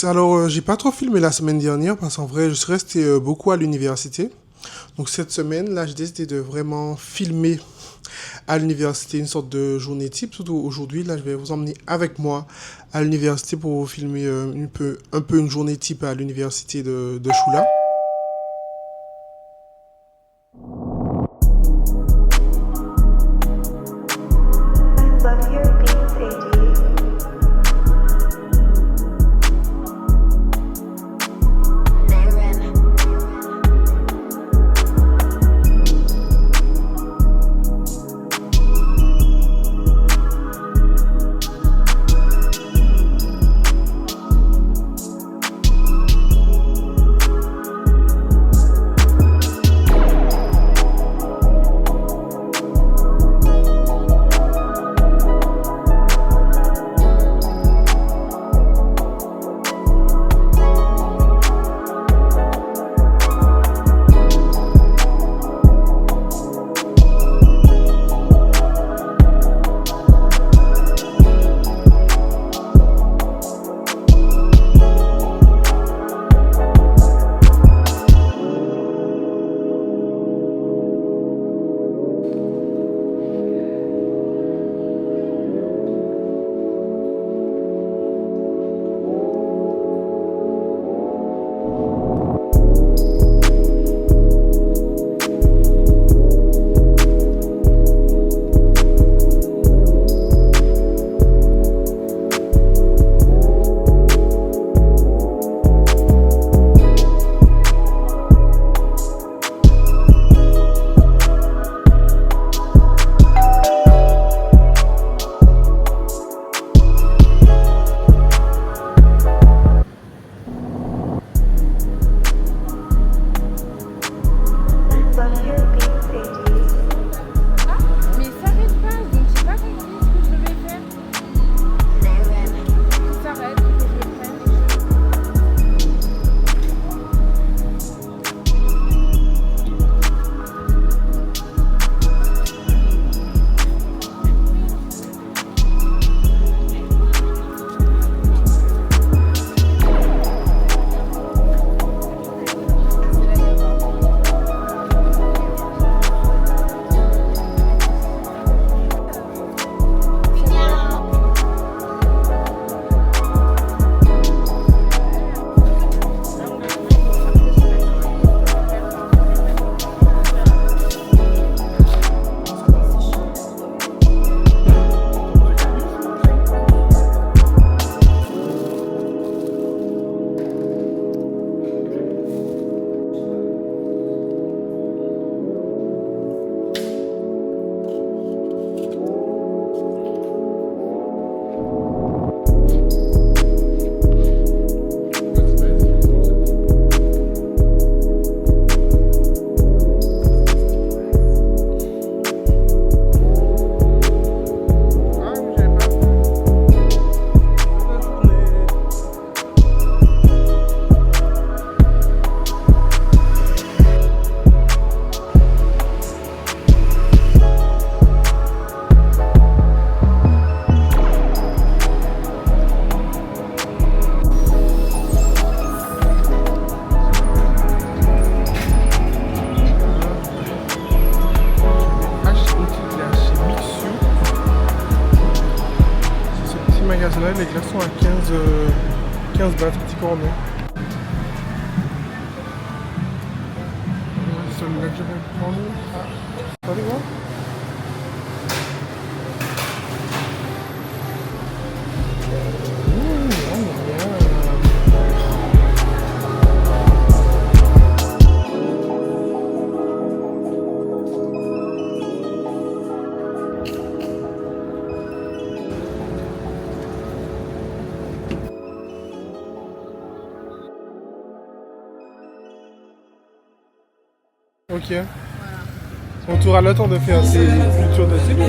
Alors, j'ai pas trop filmé la semaine dernière parce qu'en vrai, je suis resté beaucoup à l'université. Donc cette semaine, là, j'ai décidé de vraiment filmer à l'université une sorte de journée type. Surtout aujourd'hui, là, je vais vous emmener avec moi à l'université pour vous filmer un peu une journée type à l'université de Choula. Love your beats, AD. Love your beats, AD. Mais s'arrête pas, donc j'ai pas compris ce que je devais faire. Il s'arrête, faut que je le prenne. Magasin-là, les glaces sont à 15 bahts, petit cornet. Celui-là que je vais prendre. Allez, voir. Ok. On t'aura le temps de faire une tour de télé.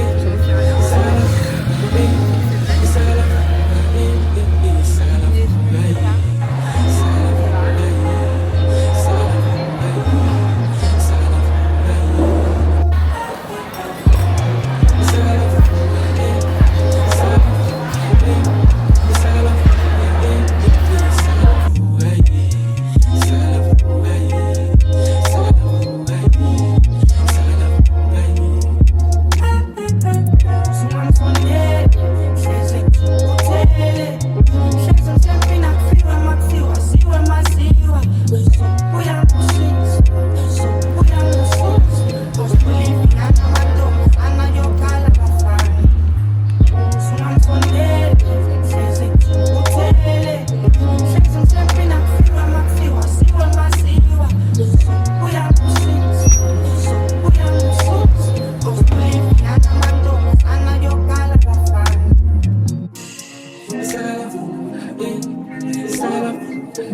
They're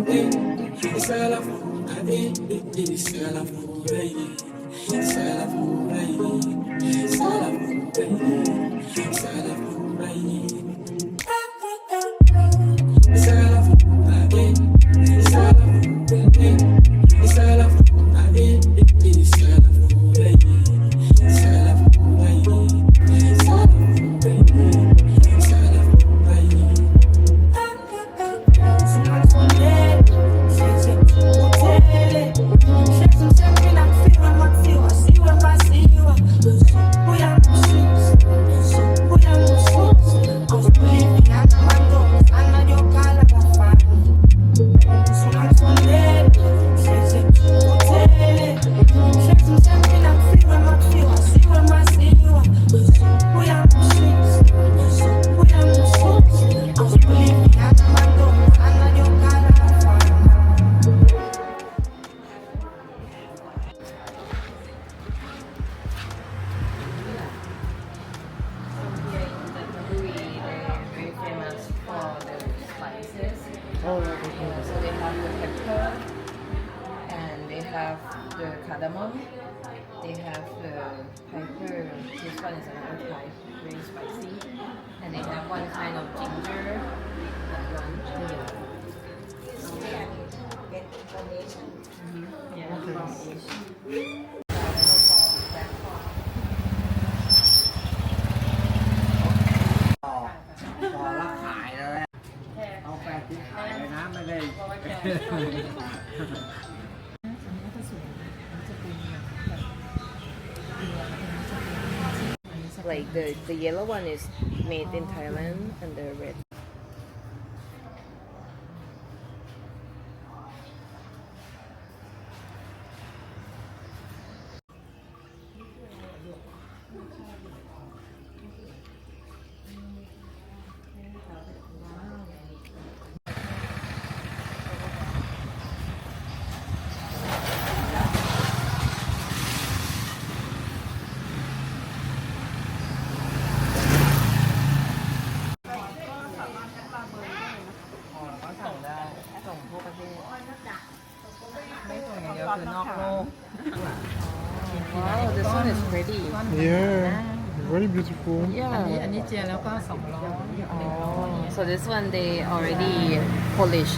very famous for the spices. Oh, So they have the pepper and they have the cardamom. They have the pepper. This one is another type, very spicy. And they have one kind of ginger. That one. Yeah, from Asia. Black pepper. พอแล้วขายแล้วแหละเอาแปดที่ขายเลยนะไม่ได้ Like the yellow one is made in Thailand and the red. Wow, this one is pretty. yeah, very beautiful. อันนี้เจียแล้วก็200 So this one they already polish.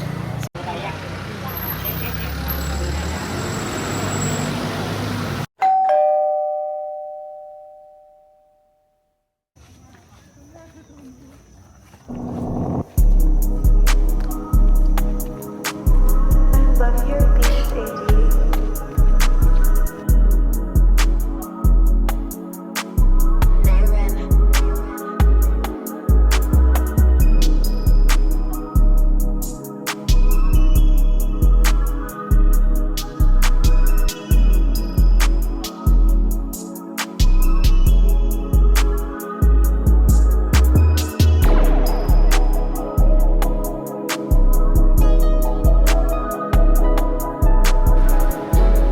Love your beat, baby.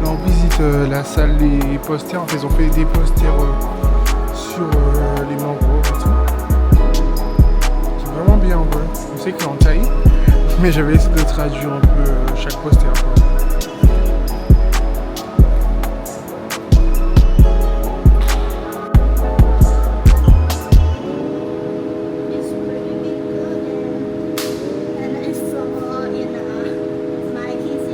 Là, on visite la salle des posters. En fait, ils ont fait des posters sur les mangroves et tout. C'est vraiment bien en vrai. On sait qu'il est en taille, mais j'avais essayé de traduire un peu chaque poster, quoi. It's pretty good and it's so my PC.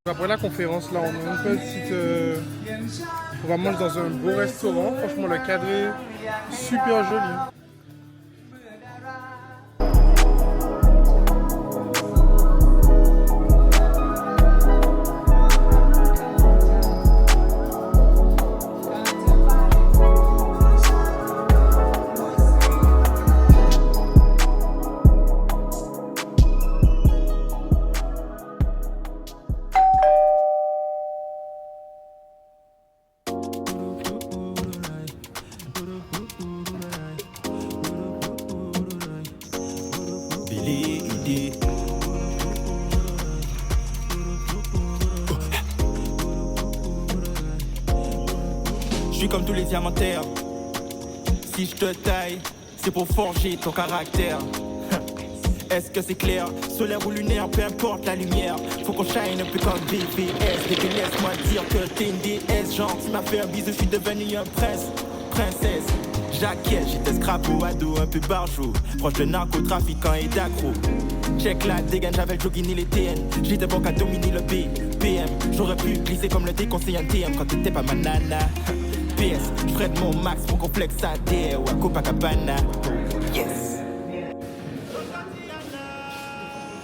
Après la conférence, là, on a une petite. On va manger dans un beau restaurant. Franchement, le cadre est super joli. TD. Je suis comme tous les diamantaires. Si je te taille, c'est pour forger ton caractère. Est-ce que c'est clair? Solaire ou lunaire, peu importe la lumière. Faut qu'on shine un peu comme BVS. Baby, laisse-moi dire que t'es une déesse. Genre, tu m'as fait un bisou, je suis devenu un prince. Princesse, j'acquiesce, j'étais scrap au ado, un peu barjot. Proche de narcotrafiquant et d'accro. Check la dégaine, j'avais le jogging et les TN. J'étais bon qu'à dominer le BPM. J'aurais pu glisser comme le déconseil en TM quand t'étais pas ma nana. PS, j'ferais de mon max pour qu'on flex à DE ou à Copacabana. Yes!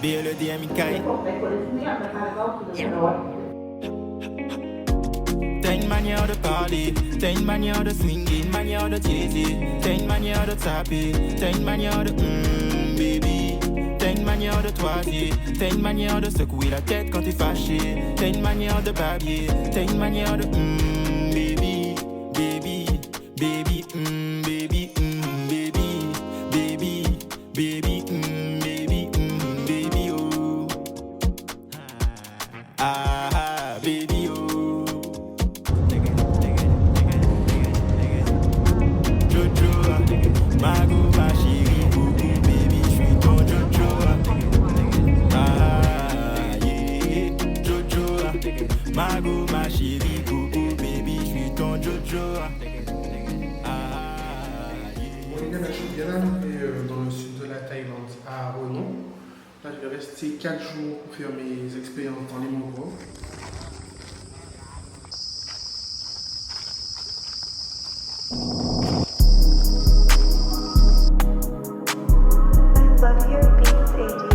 BLEDMIK. T'as une manière de parler, t'as une manière de swinguer, une manière de teaser, t'as une manière de taper, t'as une manière de baby, t'as une manière de toiser, t'as une manière de secouer la tête quand t'es fâché, t'as une manière de babier, t'as une manière de baby, baby, baby, baby, baby, baby, baby, baby, baby, oh, ah, baby, oh. Mago, ma chérie, coucou, baby, j'suis ton Jojo. Ah, yeah, Jojo. Mago, ma chérie, coucou, baby, j'suis ton Jojo. Ah, Bon, je suis bien arrivé dans le sud de la Thaïlande, à Renon. Là, je vais rester 4 jours pour faire mes expériences dans les mangroves. Love your beats, AD.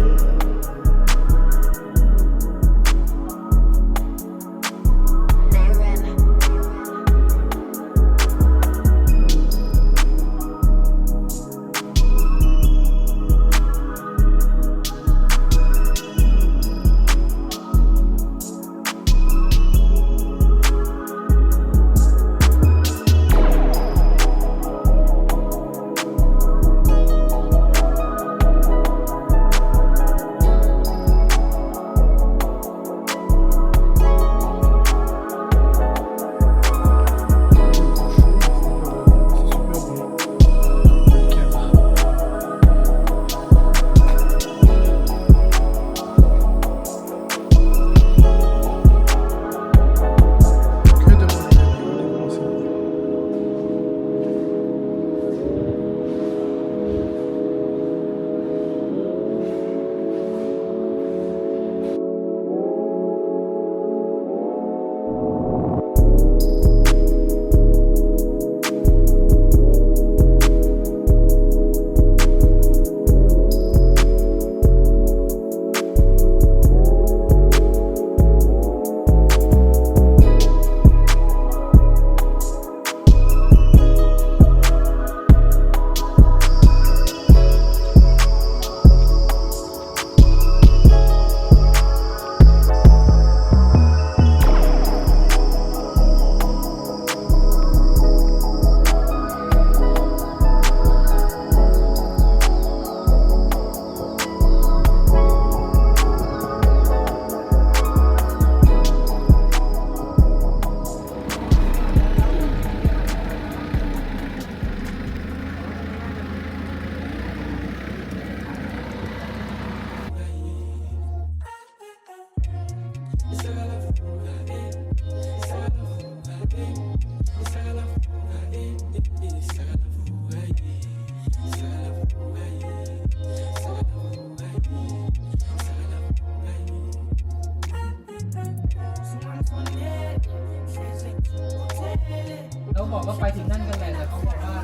เขาบอกว่าไปถึงนั่นกันแหละแต่เขาบอกว่า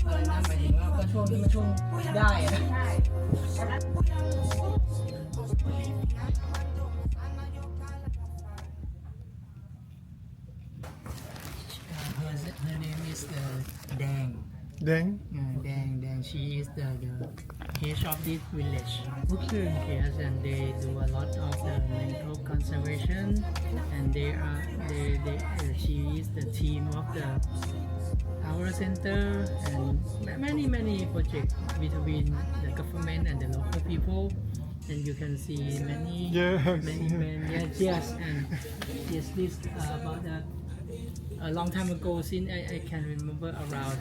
อะไรนะหมายถึงว่าก็ช่วงที่มันช่วงได้อะนะ Her name is Dang. Dang. Dang. She is the head of this village. Okay. Yes, and they do a lot of the mangrove conservation, and she is the team of the power center and many projects between the government and the local people. and you can see many Yes. many men. Yes, and yes, this about that a long time ago. Since I can remember around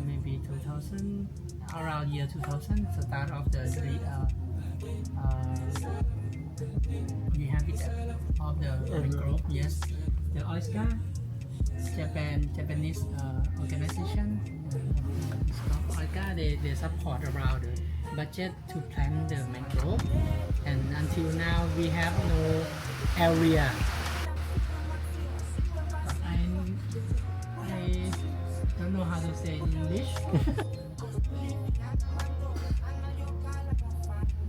maybe 2000, around year 2000, the start of the rehabilitation of the group. Yes, the OISCA, Japanese organization, it's called OISCA. They support around the budget to plant the mangrove, and until now we have no area. But I don't know how to say in English.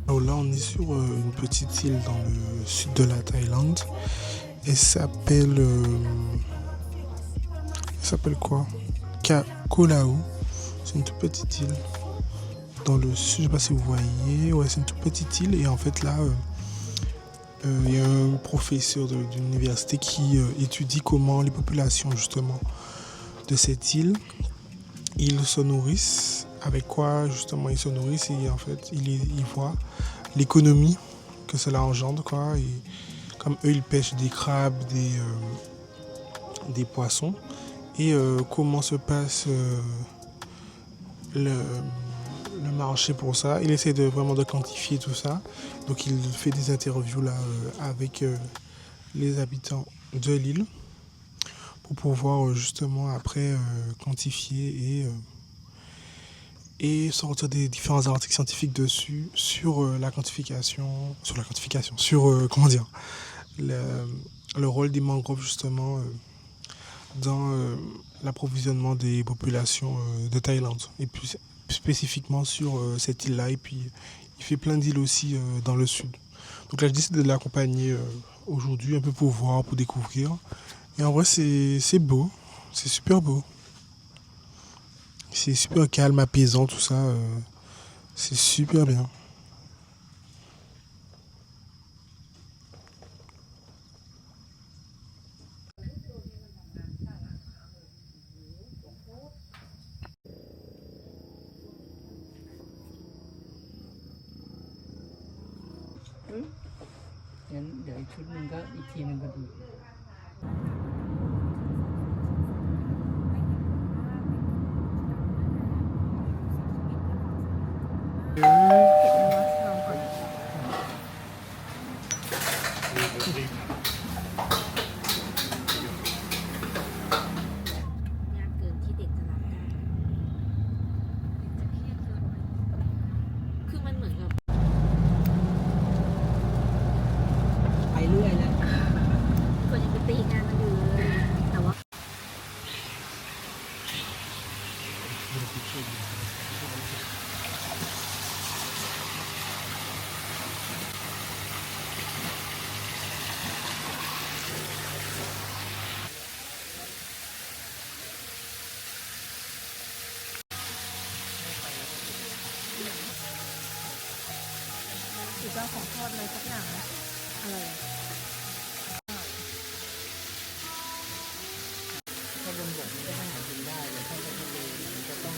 Alors là, on est sur une petite île dans le sud de la Thaïlande. Elle s'appelle quoi? Koh Lao. C'est une toute petite île dans le sud. Je sais pas si vous voyez. Ouais, c'est une toute petite île. Et en fait, là, il y a un professeur d'une université qui étudie comment les populations, justement, de cette île, ils se nourrissent. Avec quoi, justement, ils se nourrissent. Et en fait, ils voient l'économie que cela engendre, quoi. Et comme eux, ils pêchent des crabes, des poissons. Et comment se passe le marché pour ça. Il essaie vraiment de quantifier tout ça. Donc il fait des interviews là avec les habitants de l'île pour pouvoir justement après quantifier et sortir des différents articles scientifiques dessus sur la quantification, sur comment dire, le rôle des mangroves justement dans l'approvisionnement des populations de Thaïlande, et puis spécifiquement sur cette île-là. Et puis il fait plein d'îles aussi dans le sud. Donc là, je décide de l'accompagner aujourd'hui un peu pour voir, pour découvrir. Et en vrai, c'est beau, c'est super beau. C'est super calme, apaisant, tout ça. C'est super bien. Then เดี๋ยวอีกชุดหนึงก็อีกทีหนึงพอดี ยากเกินที่เด็กจะรับได้คือมันเหมือนกับ ไปเรื่อยแล้ว คนยังไปตีงานมันอยู่เลยแต่ว่า คือเจ้าของทอดอะไรสักอย่างนะอะไร ถ้าบนบกมันก็หากินได้แต่ถ้าเป็นทะเลมันก็ต้อง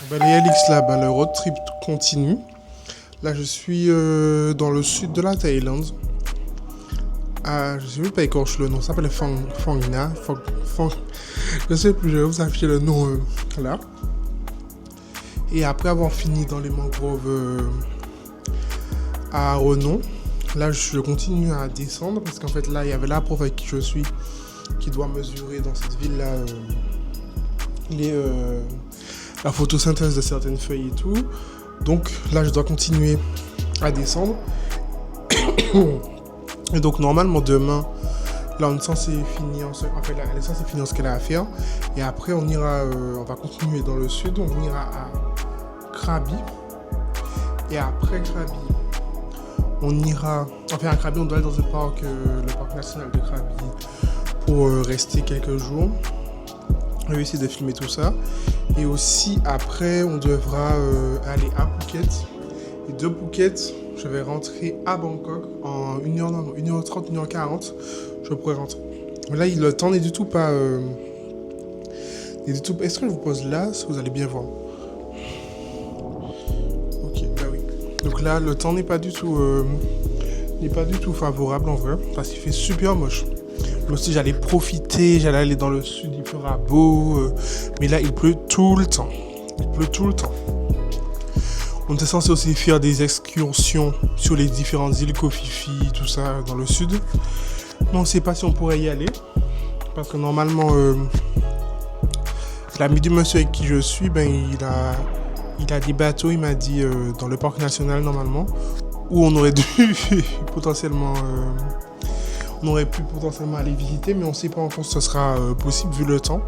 Ben, les LX là, ben, le road trip continue. Là, je suis dans le sud de la Thaïlande. Je ne sais même pas écorcher le nom, ça s'appelle Phong Nha. Je ne sais plus, je vais vous afficher le nom là. Et après avoir fini dans les mangroves à Renon, là je continue à descendre parce qu'en fait là il y avait la prof avec qui je suis qui doit mesurer dans cette ville là la photosynthèse de certaines feuilles et tout. Donc là je dois continuer à descendre. Et donc normalement demain, là on est censé finir, elle est censée finir ce qu'elle a à faire. Et après on ira, on va continuer dans le sud, on ira à Krabi. Et après Krabi, on ira, enfin à Krabi on doit aller dans le parc national de Krabi pour rester quelques jours. On va essayer de filmer tout ça. Et aussi après on devra aller à Phuket. Et de Phuket, je vais rentrer à Bangkok en 1h30, 1h40. Je pourrais rentrer. Mais là, le temps n'est du tout pas... Est-ce que je vous pose là, si vous allez bien voir? Ok, bah oui. Donc là, le temps n'est pas du tout favorable en vrai, parce qu'il fait super moche. Moi aussi, j'allais profiter, j'allais aller dans le sud, il fera beau, mais là, il pleut tout le temps. Il pleut tout le temps. On était censé aussi faire des excursions sur les différentes îles Koh Phi Phi, tout ça, dans le sud. Mais on ne sait pas si on pourrait y aller, parce que normalement, l'ami du monsieur avec qui je suis, ben, il a des bateaux, il m'a dit, dans le parc national, normalement, où on aurait dû potentiellement... on aurait pu potentiellement aller visiter, mais on ne sait pas encore si ce sera possible vu le temps.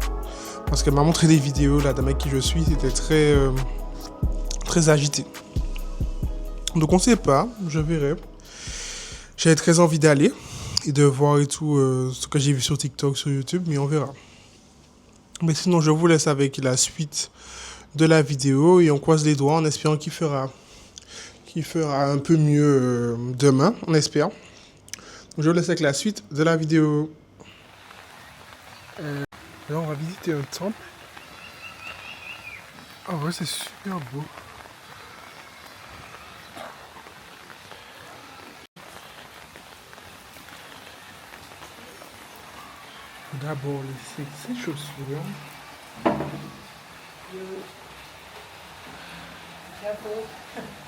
Parce qu'elle m'a montré des vidéos, la dame avec qui je suis, c'était très agité. Donc on ne sait pas, je verrai. J'avais très envie d'aller et de voir et tout ce que j'ai vu sur TikTok, sur YouTube, mais on verra. Mais sinon, je vous laisse avec la suite de la vidéo et on croise les doigts en espérant qu'il fera un peu mieux demain, on espère. Je vous laisse avec la suite de la vidéo. Là, on va visiter un temple. Ah ouais, c'est super beau. D'abord, ces chaussures.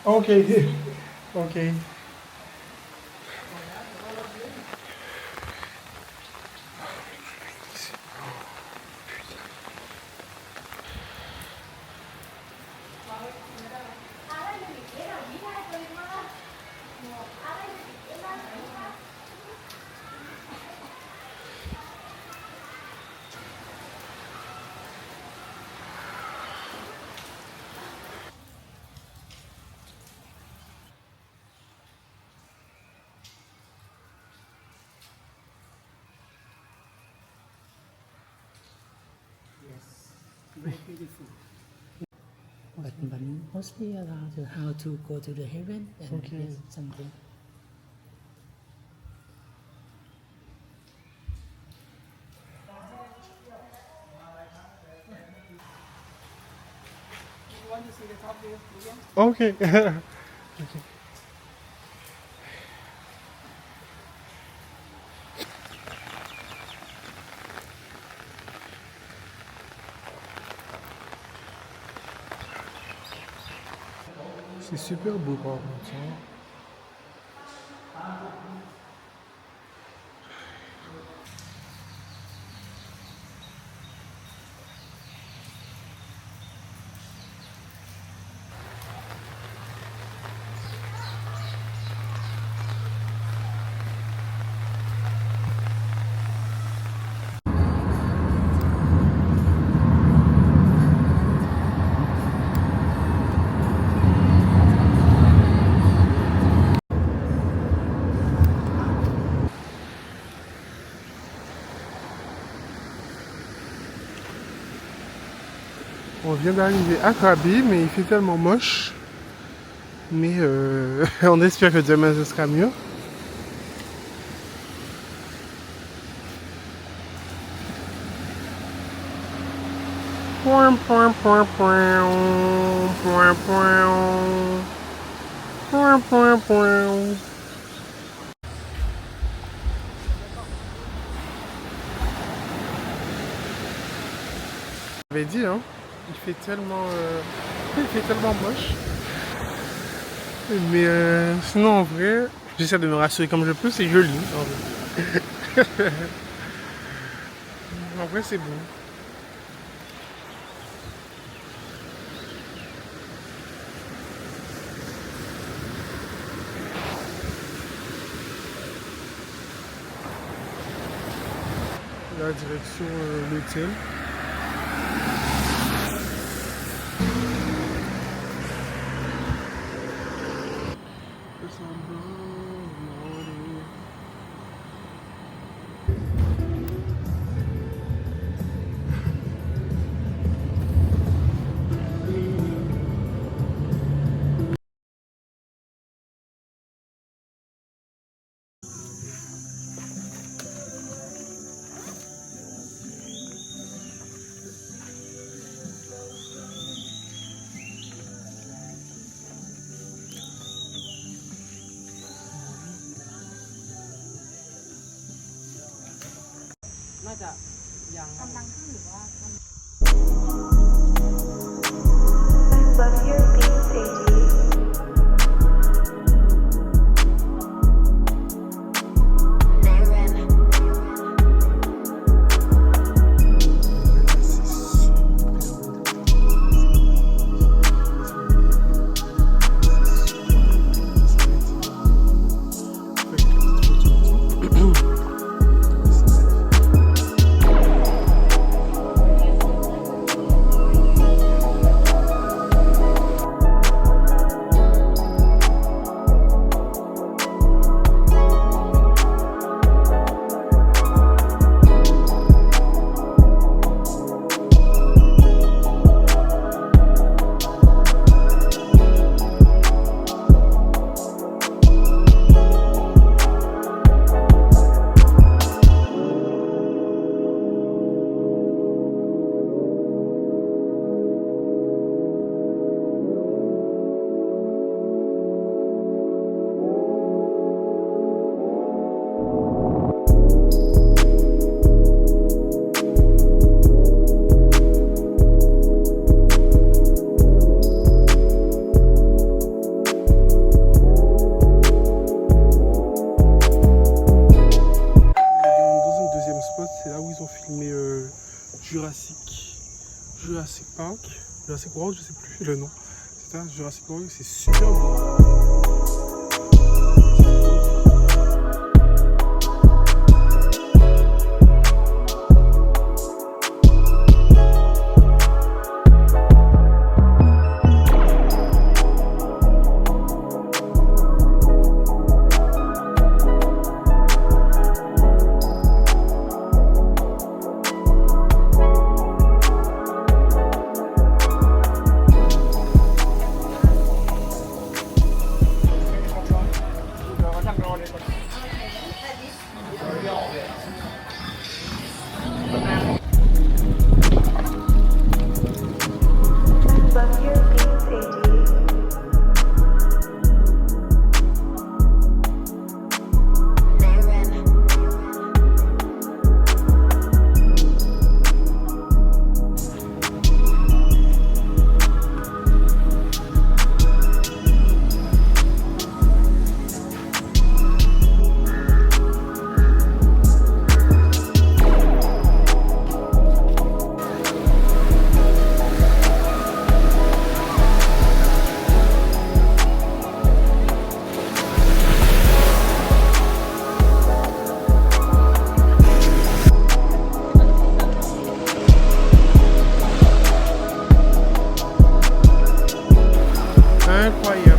Ok, ok. Very beautiful. But mostly around how to go to the heaven and Okay. something. You want to see the top view again? Ok. Ok. C'est super beau par contre. Hein. On vient d'arriver à Krabi, mais il fait tellement moche. Mais on espère que demain ce sera mieux. Point, point, point, point. Point, point. Point, point, point. J'avais dit, hein, il fait tellement moche. Mais sinon, en vrai, j'essaie de me rassurer comme je peux, c'est joli. En vrai, en vrai c'est beau. La direction l'hôtel. น่าจะยังครับ Love your beats, AD. C'est là où ils ont filmé Jurassic Park, Jurassic World, je sais plus le nom. C'est ça, Jurassic World, c'est super beau. Love your beats, AD. Incroyable.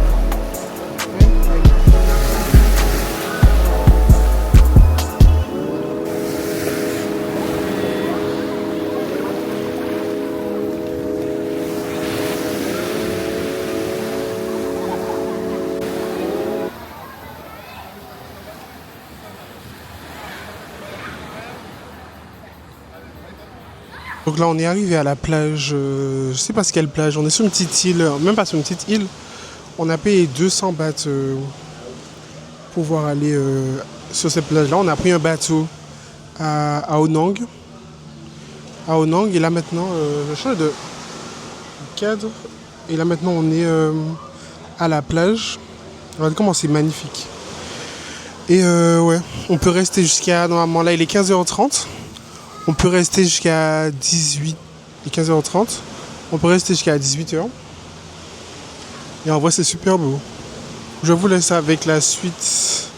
Donc là on est arrivé à la plage, je sais pas quelle plage, on est sur une petite île, même pas sur une petite île. On a payé 200 bahts pour pouvoir aller sur cette plage-là. On a pris un bateau à Onang. Et là maintenant, je change de cadre. Et là maintenant on est à la plage. Regardez comment c'est magnifique. Et ouais, on peut rester jusqu'à, normalement là il est 15h30. On peut rester jusqu'à 18h. Il est 15h30. On peut rester jusqu'à 18h. Et en vrai c'est super beau. Je vous laisse avec la suite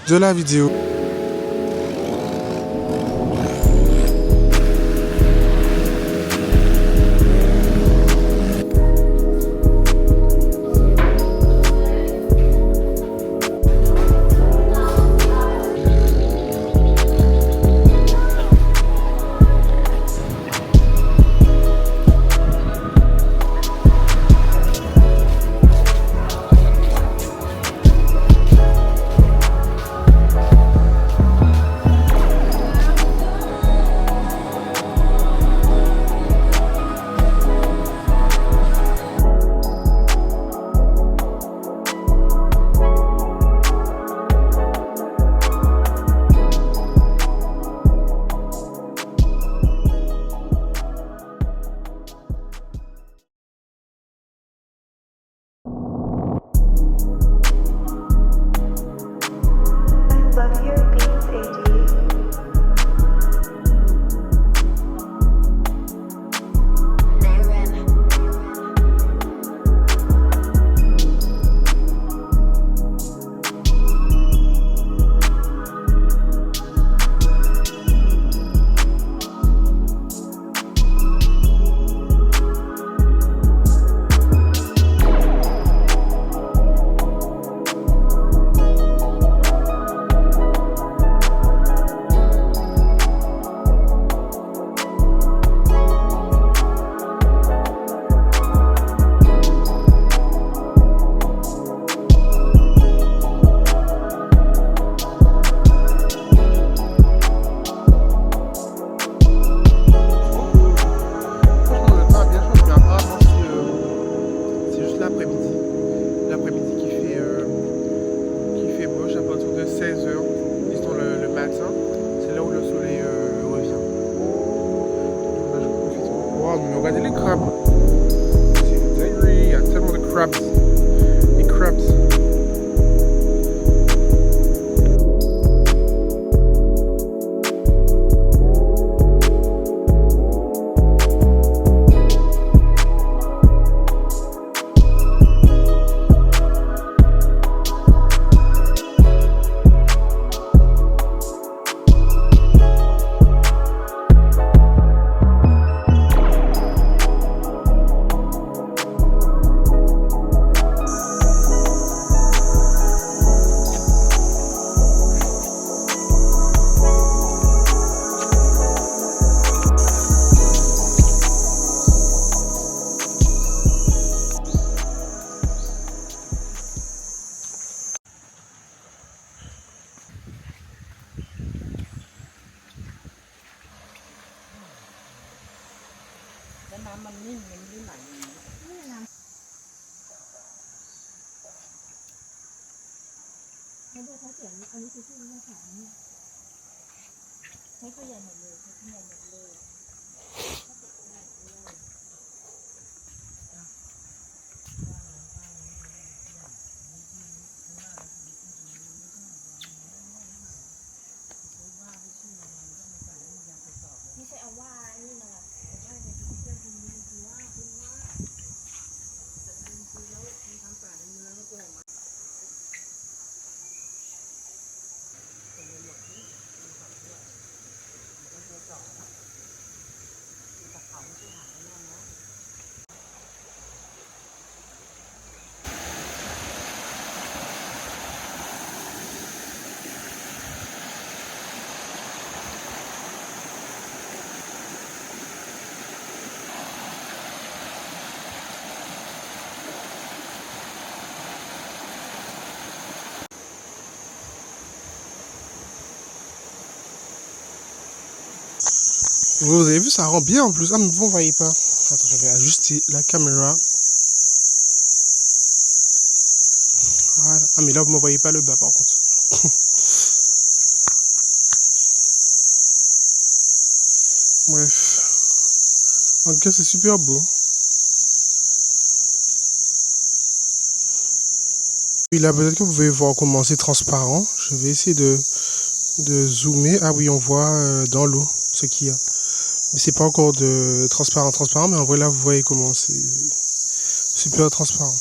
de la vidéo. crabs. Les crabs. Vous avez vu, ça rend bien en plus. Ah, mais vous ne voyez pas. Attends, je vais ajuster la caméra. Voilà. Ah, mais là, vous ne me voyez pas le bas par contre. Bref. En tout cas, c'est super beau. Puis là, peut-être que vous pouvez voir comment c'est transparent. Je vais essayer de zoomer. Ah oui, on voit dans l'eau ce qu'il y a. Mais c'est pas encore de transparent, mais en vrai là vous voyez comment c'est super transparent.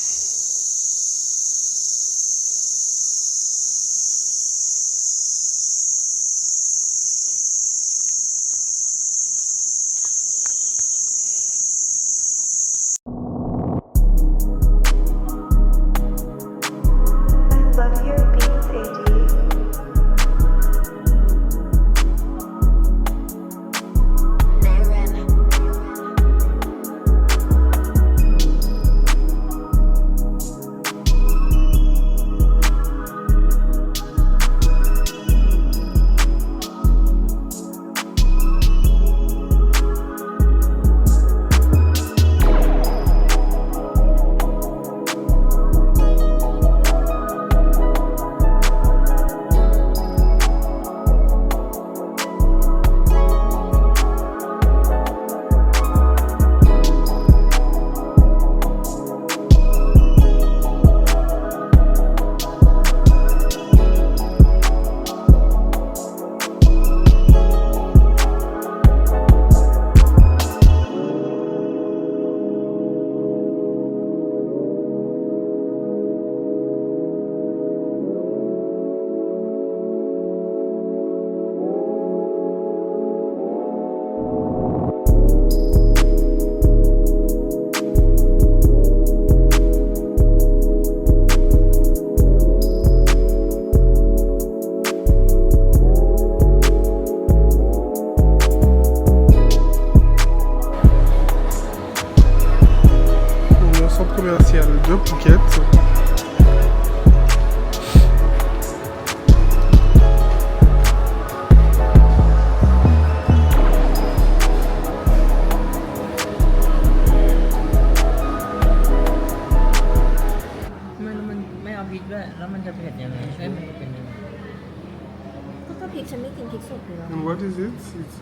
Love your beats, AG. commercial de Phuket.ไม่เอาพริกด้วยแล้วมันจะเผ็ดยังไงมันจะเป็นยังไง ก็พริกฉันไม่กินพริกสดอยู่แล้ว And what is it? It's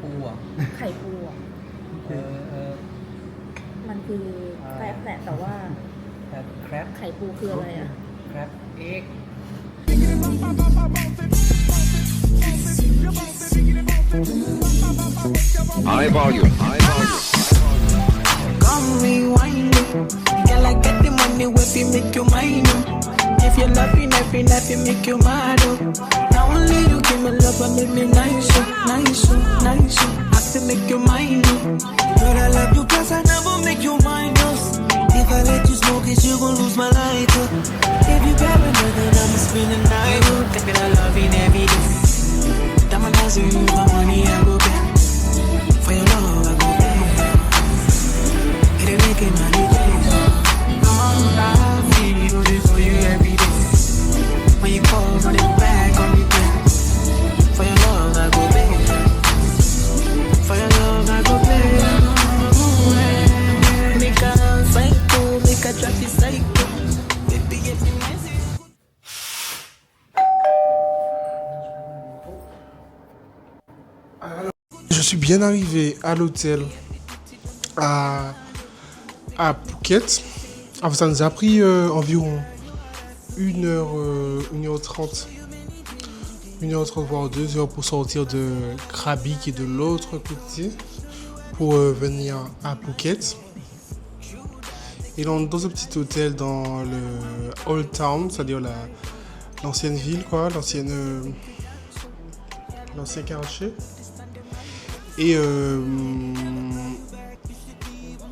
ปูอ่ะ ไข่ปูอ่ะ เออ มันคือแต่ว่า ไข่ปูคืออะไรอ่ะ ครับเอ็ก High volume, high volume. Come rewind it. Girl, I get the money where we make you mine. If you're laughing, make you mad. Now only you give me love and make me nice, nice, nice. I have to make you mine. But I love you cause I never make you mine. If I let you smoke it, you gon' lose my light. If you got another, I'ma spend the night. Take it, I love it every day. Diamond dancing, my money, I go back. For your love, I go back. It ain't making money days. I feel this for you every day. When you call, on it back, on me back. For your love, I go back. For your love, I go back. Make a psycho, make a traffic psycho. Baby, if you messy. Je suis bien arrivé à l'hôtel à Phuket. Enfin, ça nous a pris environ 1h30, voire 2 heures pour sortir de Krabi qui est de l'autre côté pour venir à Phuket. Et là, on est dans un petit hôtel dans le Old Town, c'est-à-dire l'ancienne ville, quoi, l'ancien quartier. Et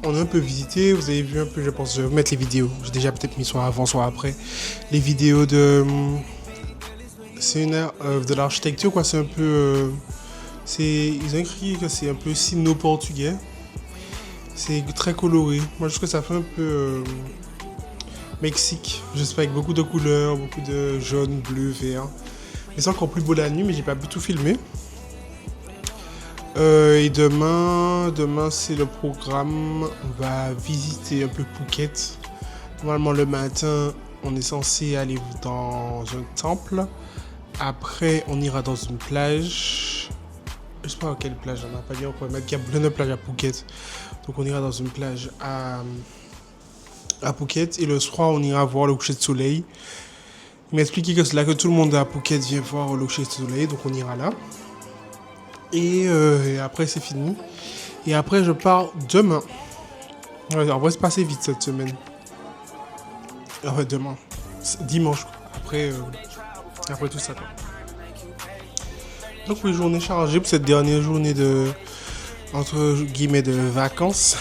on a un peu visité, vous avez vu un peu, je pense, je vais vous mettre les vidéos. J'ai déjà peut-être mis soit avant, soit après. Les vidéos de... C'est une ère de l'architecture, quoi, c'est un peu... ils ont écrit que c'est un peu sino-portugais. C'est très coloré. Moi, je trouve que ça fait un peu... Mexique, je sais pas, avec beaucoup de couleurs, beaucoup de jaune, bleu, vert. Mais c'est encore plus beau la nuit, mais j'ai pas pu tout filmer. Et demain c'est le programme. On va visiter un peu Phuket. Normalement le matin, on est censé aller dans un temple. Après, on ira dans une plage. Je sais pas à quelle plage, on n'a pas dit encore. Mais il y a plein de plages à Phuket. Donc on ira dans une plage à Phuket. Et le soir, on ira voir le coucher de soleil. Il m'a expliqué que c'est là que tout le monde à Phuket vient voir le coucher de soleil. Donc on ira là. Et après c'est fini. Et après je pars demain. Ouais, on va se passer vite cette semaine. Ouais, demain. Dimanche. Après tout ça. Quoi. Donc oui, journée chargée pour cette dernière journée de entre guillemets de vacances.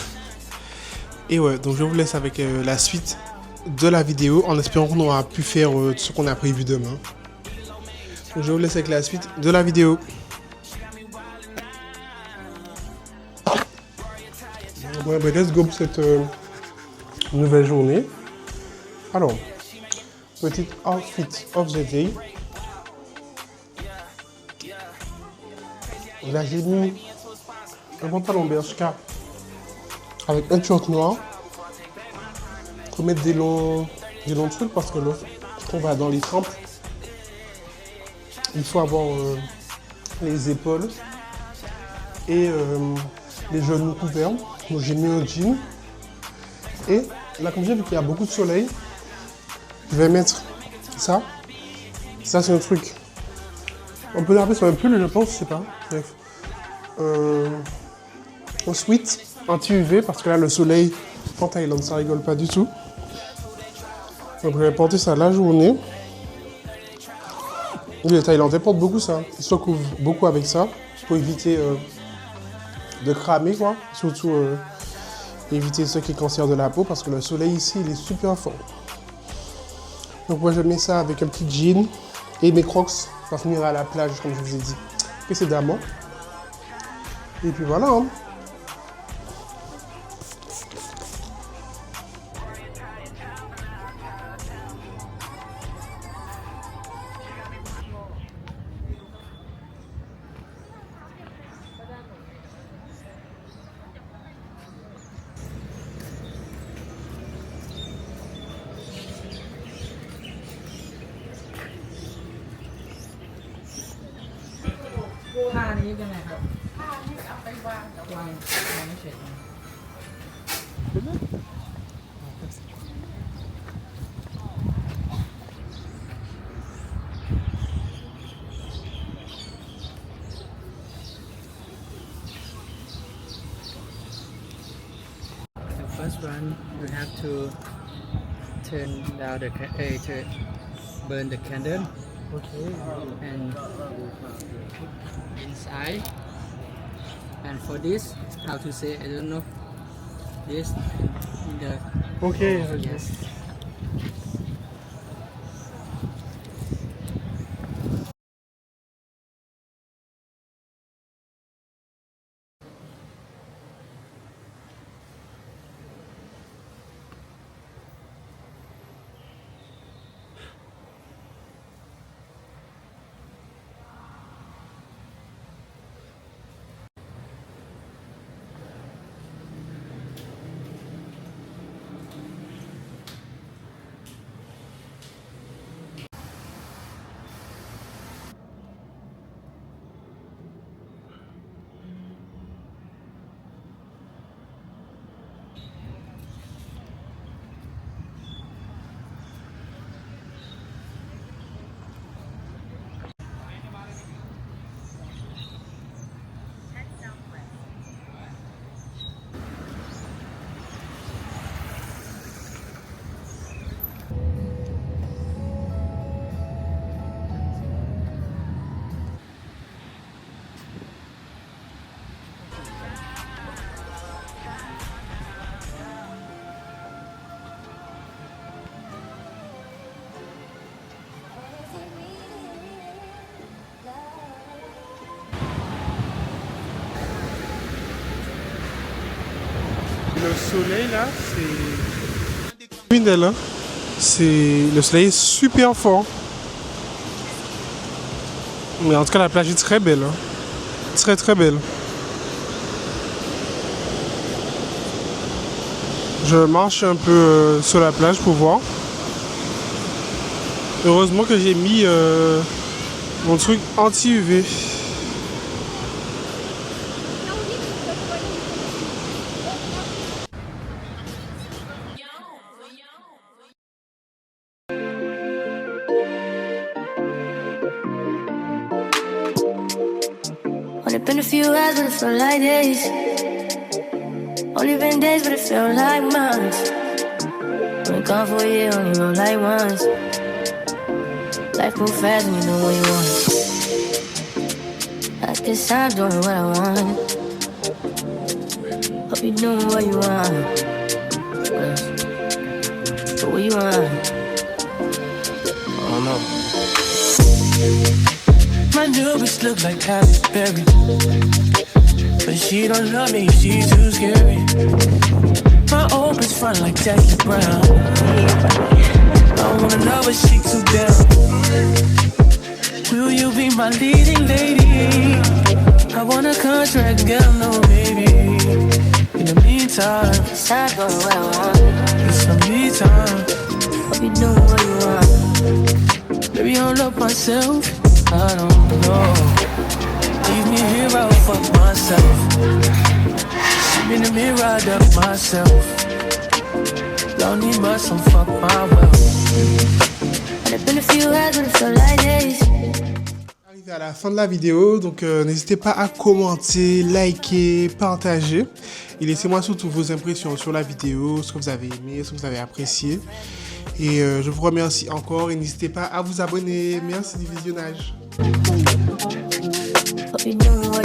Et ouais, donc je vous laisse avec la suite de la vidéo en espérant qu'on aura pu faire ce qu'on a prévu demain. Donc je vous laisse avec la suite de la vidéo. Ouais, ben let's go pour cette nouvelle journée. Alors, petit outfit of the day. Là, j'ai mis un pantalon Bershka avec un short noir. Faut mettre des longs trucs parce que là, on va dans les temples. Il faut avoir les épaules et les genoux couverts. Donc j'ai mis un jean. Et là, comme j'ai vu qu'il y a beaucoup de soleil, je vais mettre ça. Ça, c'est un truc. On peut l'appeler sur un pull, je pense, je sais pas. Bref. Un sweat anti-UV parce que là, le soleil en Thaïlande, ça rigole pas du tout. Donc je vais porter ça la journée. Les Thaïlandais portent beaucoup ça. Ils se couvrent beaucoup avec ça pour éviter de cramer, quoi. Surtout éviter ce qui est cancer de la peau parce que le soleil ici, il est super fort. Donc moi, je mets ça avec un petit jean et mes crocs pour venir à la plage, comme je vous ai dit précédemment. Et puis voilà. Hein.ท่านี้ยังไงครับท่านี้เอาไปวางไม่เสร็จ one, you have to turn down the to burn the candle. Okay. And inside. And for this, how to say, I don't know. This in the Okay. yes. Le soleil là, c'est criminel, hein. Le soleil est super fort. Mais en tout cas, la plage est très belle, hein. Très très belle. Je marche un peu sur la plage pour voir. Heureusement que j'ai mis mon truc anti-UV. Only been a few hours, but it felt like days. Only been days, but it felt like months. Only gone for a year, only roll like once. Life move fast and you know what you want. I guess I'm doing what I want. Hope you're doing what you want. But what you want? I don't know. My new bitch look like Halle Berry, but she don't love me, she's too scary. My old bitch front like Jackie Brown. I wanna know but she too down. Will you be my leading lady? I want a contract, girl, no baby. In the meantime, It's time going where I want. it's some me time. Hope you're doing what you want. Maybe I'll love myself, I don't know. Leave me here, I'll fuck myself. See me in the mirror, I duck myself. Don't need much, so fuck my wealth. Only been a few hours, but it felt like days. Arrivé à la fin de la vidéo, donc n'hésitez pas à commenter, liker, partager et laissez-moi surtout vos impressions sur la vidéo, ce que vous avez aimé, ce que vous avez apprécié. Et je vous remercie encore et n'hésitez pas à vous abonner. Merci du visionnage. Hope you're doing what